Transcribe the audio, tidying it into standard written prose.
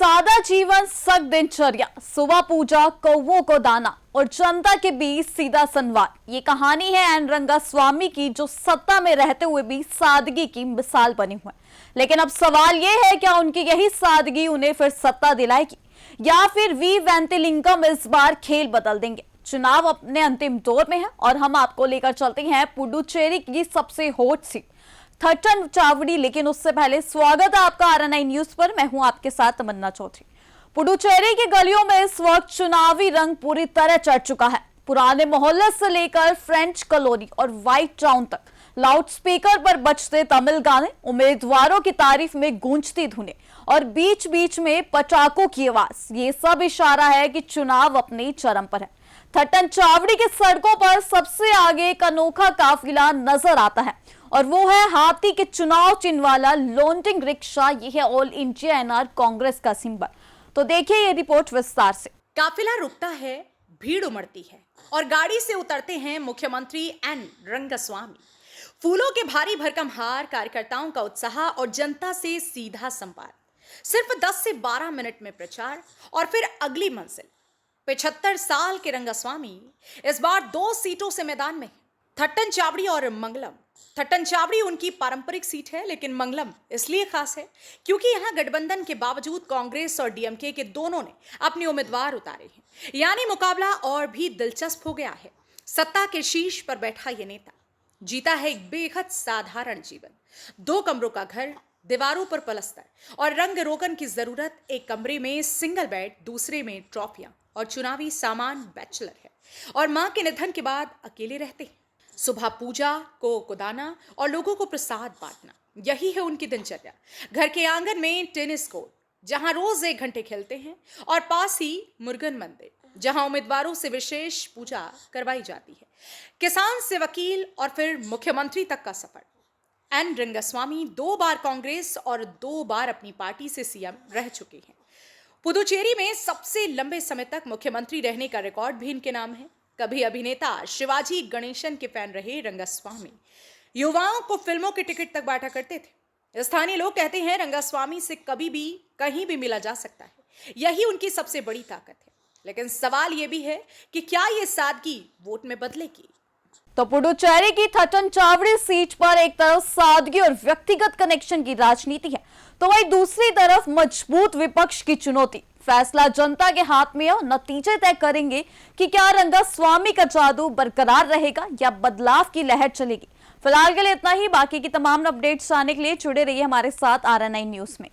सादा जीवन, सख्त दिनचर्या, सुबह पूजा, कौवों को दाना और जनता के बीच सीधा संवाद। ये कहानी है एन रंगास्वामी की, जो सत्ता में रहते हुए भी सादगी की मिसाल बनी हुई है। लेकिन अब सवाल ये है, क्या उनकी यही सादगी उन्हें फिर सत्ता दिलाएगी या फिर वी वेंतिलिंगम इस बार खेल बदल देंगे। चुनाव अपने अंतिम दौर में है और हम आपको लेकर चलते हैं पुडुचेरी की सबसे हॉट सीट थट्टन चावड़ी। लेकिन उससे पहले स्वागत है आपका RNI न्यूज पर। मैं हूं आपके साथ तमन्ना चौधरी। पुडुचेरी की गलियों में इस वक्त चुनावी रंग पूरी तरह चढ़ चुका है। पुराने मोहल्ले से लेकर फ्रेंच कॉलोनी और व्हाइट टाउन तक लाउडस्पीकर पर बजते तमिल गाने, उम्मीदवारों की तारीफ में गूंजती धुनें और बीच बीच में पटाखों की आवाज, ये सब इशारा है कि चुनाव अपने चरम पर है। थट्टन चावड़ी की सड़कों पर सबसे आगे एक अनोखा काफिला नजर आता है और वो है हाथी के चुनाव चिन्ह वाला लॉन्डिंग रिक्शा। ये है ऑल इंडिया NR कांग्रेस का सिंबल। तो देखिए ये रिपोर्ट विस्तार से। काफिला रुकता है, भीड़ उमड़ती है और गाड़ी से उतरते हैं मुख्यमंत्री एन रंगास्वामी। फूलों के भारी भरकम हार, कार्यकर्ताओं का उत्साह और जनता से सीधा संवाद। सिर्फ 10 से 12 मिनट में प्रचार और फिर अगली मंजिल। 75 साल के रंगास्वामी इस बार 2 सीटों से मैदान में, थट्टन चावड़ी और मंगलम। थट्टन चावड़ी उनकी पारंपरिक सीट है, लेकिन मंगलम इसलिए खास है क्योंकि यहां गठबंधन के बावजूद कांग्रेस और DMK के दोनों ने अपने उम्मीदवार उतारे हैं। यानी मुकाबला और भी दिलचस्प हो गया है। सत्ता के शीर्ष पर बैठा ये नेता जीता है एक बेहद साधारण जीवन। 2 कमरों का घर, दीवारों पर पलस्तर और रंग रोगन की जरूरत। एक कमरे में सिंगल बेड, दूसरे में ट्रॉफियां और चुनावी सामान बैचलर है। और मां के निधन के बाद अकेले रहते हैं। सुबह पूजा, को दाना और लोगों को प्रसाद बांटना, यही है उनकी दिनचर्या। घर के आंगन में टेनिस कोर्ट, जहां रोज 1 घंटे खेलते हैं, और पास ही मुरुगन मंदिर, जहां उम्मीदवारों से विशेष पूजा करवाई जाती है। किसान से वकील और फिर मुख्यमंत्री तक का सफर। एन रंगास्वामी 2 बार कांग्रेस और 2 बार अपनी पार्टी से CM रह चुके हैं। पुदुचेरी में सबसे लंबे समय तक मुख्यमंत्री रहने का रिकॉर्ड भी इनके नाम है। कभी अभिनेता शिवाजी गणेशन के फैन रहे रंगास्वामी। युवाओं को फिल्मों के टिकट तक बांटा करते थे। स्थानीय लोग कहते हैं रंगास्वामी से कभी भी कहीं भी मिला जा सकता है। यही उनकी सबसे बड़ी ताकत है। लेकिन सवाल यह भी है कि क्या ये सादगी वोट में बदलेगी। तो पुडुचेरी की थट्टन चावड़ी सीट पर एक तरफ सादगी और व्यक्तिगत कनेक्शन की राजनीति है, तो वहीं दूसरी तरफ मजबूत विपक्ष की चुनौती। फैसला जनता के हाथ में है और नतीजे तय करेंगे कि क्या रंगास्वामी का जादू बरकरार रहेगा या बदलाव की लहर चलेगी। फिलहाल के लिए इतना ही। बाकी की तमाम अपडेट्स जानने के लिए जुड़े रहिए हमारे साथ RNI न्यूज में।